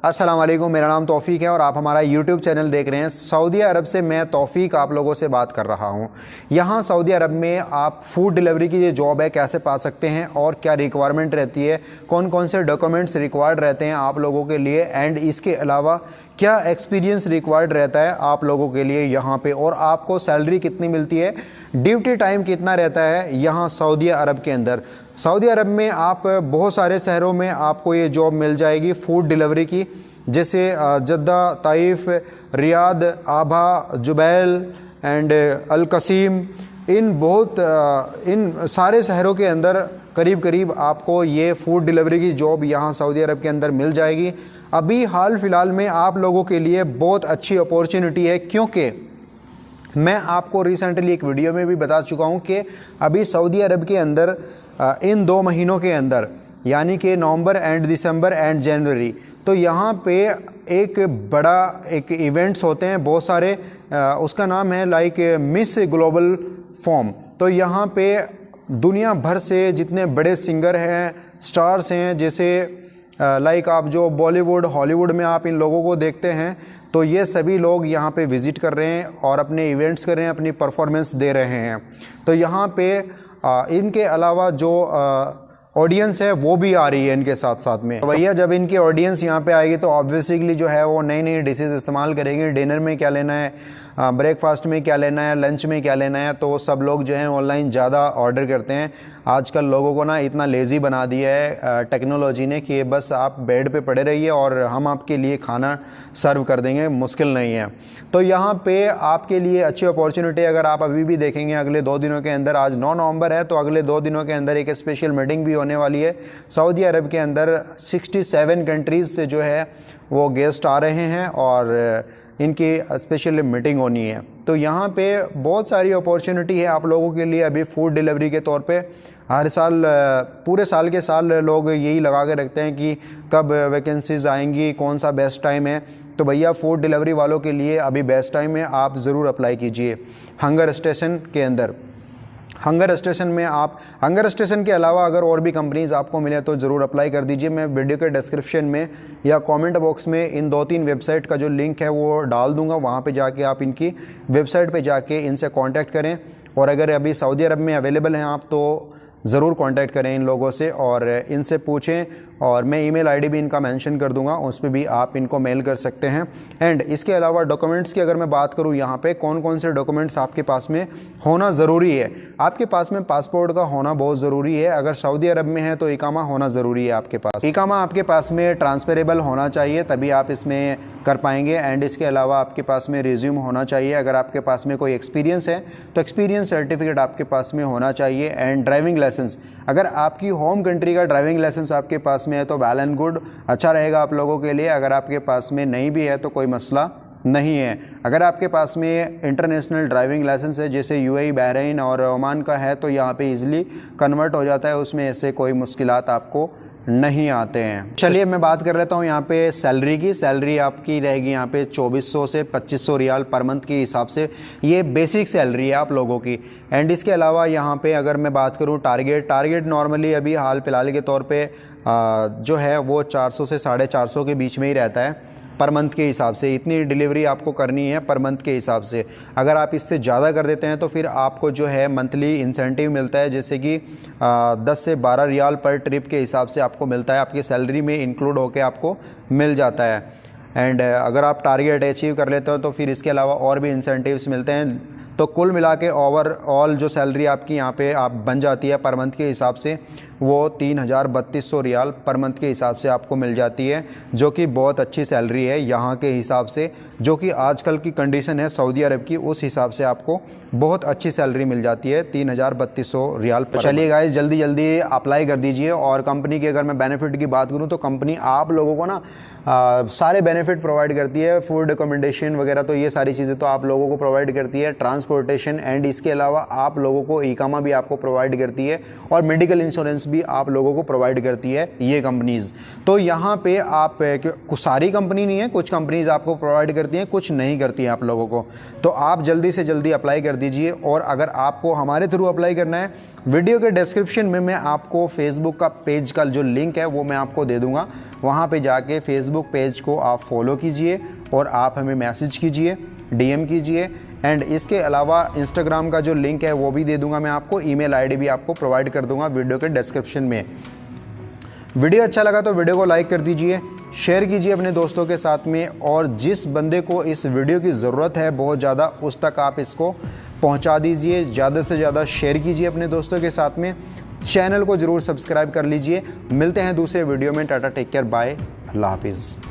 अस्सलाम वालेकुम, मेरा नाम तौफीक है और आप हमारा यूट्यूब चैनल देख रहे हैं। सऊदी अरब से मैं तौफीक आप लोगों से बात कर रहा हूं। यहां सऊदी अरब में आप फूड डिलीवरी की जो जॉब है कैसे पा सकते हैं और क्या रिक्वायरमेंट रहती है, कौन कौन से डॉक्यूमेंट्स रिक्वायर्ड रहते हैं आप लोगों के लिए, एंड इसके अलावा क्या एक्सपीरियंस रिक्वायर्ड रहता है आप लोगों के लिए यहाँ पे, और आपको सैलरी कितनी मिलती है, ड्यूटी टाइम कितना रहता है यहाँ सऊदी अरब के अंदर। सऊदी अरब में आप बहुत सारे शहरों में आपको ये जॉब मिल जाएगी फूड डिलीवरी की, जैसे Jeddah, Taif, Riyadh, Abha, Jubail and Al Qassim. इन सारे शहरों के अंदर करीब करीब आपको ये फूड डिलीवरी की जॉब यहाँ सऊदी अरब के अंदर मिल जाएगी। अभी हाल फ़िलहाल में आप लोगों के लिए बहुत अच्छी अपॉर्चुनिटी है, क्योंकि मैं आपको रिसेंटली एक वीडियो में भी बता चुका हूँ कि अभी सऊदी अरब के अंदर इन 2 महीनों के अंदर, यानी कि नवंबर एंड दिसंबर एंड जनवरी, तो यहाँ पे एक इवेंट्स होते हैं बहुत सारे। उसका नाम है लाइक मिस ग्लोबल फॉर्म। तो यहाँ पे दुनिया भर से जितने बड़े सिंगर हैं, स्टार्स हैं, जैसे लाइक आप जो बॉलीवुड, हॉलीवुड में आप इन लोगों को देखते हैं, तो ये सभी लोग यहाँ पे विज़िट कर रहे हैं और अपने इवेंट्स कर रहे हैं, अपनी परफॉर्मेंस दे रहे हैं। तो यहाँ पे इनके अलावा जो ऑडियंस है वो भी आ रही है इनके साथ साथ में। तो भैया जब इनकी ऑडियंस यहाँ पे आएगी तो ऑब्वियसली जो है वो नई नई डिशेज़ इस्तेमाल करेंगे। डिनर में क्या लेना है, ब्रेकफास्ट में क्या लेना है, लंच में क्या लेना है, तो सब लोग जो है ऑनलाइन ज़्यादा ऑर्डर करते हैं। आजकल लोगों को ना इतना लेज़ी बना दिया है टेक्नोलॉजी ने कि बस आप बेड पे पड़े रहिए और हम आपके लिए खाना सर्व कर देंगे, मुश्किल नहीं है। तो यहाँ पे आपके लिए अच्छी अपॉर्चुनिटी, अगर आप अभी भी देखेंगे अगले 2 दिनों के अंदर, आज 9 नवंबर है, तो अगले 2 दिनों के अंदर एक स्पेशल मीटिंग भी होने वाली है। सऊदी अरब के अंदर 67 कंट्रीज़ से जो है वो गेस्ट आ रहे हैं और इनकी स्पेशल मीटिंग होनी है। तो यहाँ पे बहुत सारी अपॉर्चुनिटी है आप लोगों के लिए। अभी फूड डिलीवरी के तौर पे हर साल, पूरे साल के साल लोग यही लगा के रखते हैं कि कब वैकेंसीज आएंगी, कौन सा बेस्ट टाइम है। तो भैया फूड डिलीवरी वालों के लिए अभी बेस्ट टाइम है, आप ज़रूर अप्लाई कीजिए। हंगर स्टेशन के अंदर, हंगर स्टेशन के अलावा अगर और भी कंपनीज़ आपको मिले तो ज़रूर अप्लाई कर दीजिए। मैं वीडियो के डिस्क्रिप्शन में या कमेंट बॉक्स में इन 2-3 वेबसाइट का जो लिंक है वो डाल दूंगा। वहाँ पे जाके आप इनकी वेबसाइट पे जाके इनसे कांटेक्ट करें, और अगर अभी सऊदी अरब में अवेलेबल हैं आप तो ज़रूर कांटेक्ट करें इन लोगों से और इनसे पूछें, और मैं ईमेल आईडी भी इनका मेंशन कर दूंगा, उस पर भी आप इनको मेल कर सकते हैं। एंड इसके अलावा डॉक्यूमेंट्स की अगर मैं बात करूं, यहाँ पे कौन कौन से डॉक्यूमेंट्स आपके पास में होना ज़रूरी है। आपके पास में पासपोर्ट का होना बहुत ज़रूरी है। अगर सऊदी अरब में है तो इकामा होना ज़रूरी है आपके पास। इकामा आपके पास में ट्रांसफरेबल होना चाहिए, तभी आप इसमें कर पाएंगे। एंड इसके अलावा आपके पास में रिज्यूम होना चाहिए। अगर आपके पास में कोई एक्सपीरियंस है तो एक्सपीरियंस सर्टिफिकेट आपके पास में होना चाहिए। एंड ड्राइविंग लाइसेंस, अगर आपकी होम कंट्री का ड्राइविंग लाइसेंस आपके पास में है तो वेल एंड गुड, अच्छा रहेगा आप लोगों के लिए। अगर आपके पास में नहीं भी है तो कोई मसला नहीं है। अगर आपके पास में इंटरनेशनल ड्राइविंग लाइसेंस है, जैसे यूएई, बहरीन और ओमान का है, तो यहाँ पे इजीली कन्वर्ट हो जाता है, उसमें ऐसे कोई मुश्किलात आपको नहीं आते हैं। चलिए मैं बात कर लेता हूँ यहाँ पे सैलरी की। सैलरी आपकी रहेगी यहाँ पे 2400 से 2500 रियाल पर मंथ के हिसाब से। ये बेसिक सैलरी है आप लोगों की। एंड इसके अलावा यहाँ पे अगर मैं बात करूँ टारगेट नॉर्मली अभी हाल फिलहाल के तौर पे जो है वो 400 से 450 के बीच में ही रहता है पर मंथ के हिसाब से। इतनी डिलीवरी आपको करनी है पर मंथ के हिसाब से। अगर आप इससे ज़्यादा कर देते हैं तो फिर आपको जो है मंथली इंसेंटिव मिलता है, जैसे कि 10 से 12 रियाल पर ट्रिप के हिसाब से आपको मिलता है, आपकी सैलरी में इंक्लूड होके आपको मिल जाता है। एंड अगर आप टारगेट अचीव कर लेते हो तो फिर इसके अलावा और भी इंसेंटिव्स मिलते हैं। तो कुल मिला के ओवरऑल जो सैलरी आपकी यहाँ पे आप बन जाती है पर मंथ के हिसाब से, वो 3200 रियाल पर मंथ के हिसाब से आपको मिल जाती है, जो कि बहुत अच्छी सैलरी है यहाँ के हिसाब से। जो कि आजकल की कंडीशन है सऊदी अरब की, उस हिसाब से आपको बहुत अच्छी सैलरी मिल जाती है 3200 रियाल। चलिए गाइस, जल्दी जल्दी अप्लाई कर दीजिए। और कंपनी की अगर मैं बेनिफिट की बात करूँ तो कंपनी आप लोगों को ना सारे बेनिफिट प्रोवाइड करती है। फूड अकोमोडेशन वगैरह, तो ये सारी चीज़ें तो आप लोगों को प्रोवाइड करती है, ट्रांसपोर्टेशन, एंड इसके अलावा आप लोगों को इकामा भी आपको प्रोवाइड करती है, और मेडिकल इंश्योरेंस भी आप लोगों को प्रोवाइड करती है ये कंपनीज़। तो यहाँ पे आप कुछ सारी कंपनी नहीं है, कुछ कंपनीज़ आपको प्रोवाइड करती हैं, कुछ नहीं करती हैं आप लोगों को। तो आप जल्दी से जल्दी अप्लाई कर दीजिए। और अगर आपको हमारे थ्रू अप्लाई करना है, वीडियो के डिस्क्रिप्शन में मैं आपको फेसबुक का पेज का जो लिंक है वो मैं आपको दे दूँगा, वहाँ पे जाके फेसबुक पेज को आप फॉलो कीजिए और आप हमें मैसेज कीजिए, DM कीजिए। एंड इसके अलावा इंस्टाग्राम का जो लिंक है वो भी दे दूंगा मैं आपको, ईमेल ID भी आपको प्रोवाइड कर दूंगा वीडियो के डिस्क्रिप्शन में। वीडियो अच्छा लगा तो वीडियो को लाइक कर दीजिए, शेयर कीजिए अपने दोस्तों के साथ में, और जिस बंदे को इस वीडियो की ज़रूरत है बहुत ज़्यादा उस तक आप इसको पहुंचा दीजिए। ज़्यादा से ज़्यादा शेयर कीजिए अपने दोस्तों के साथ में। चैनल को ज़रूर सब्सक्राइब कर लीजिए। मिलते हैं दूसरे वीडियो में। टाटा, टेक केयर, बाय, अल्लाह हाफिज़।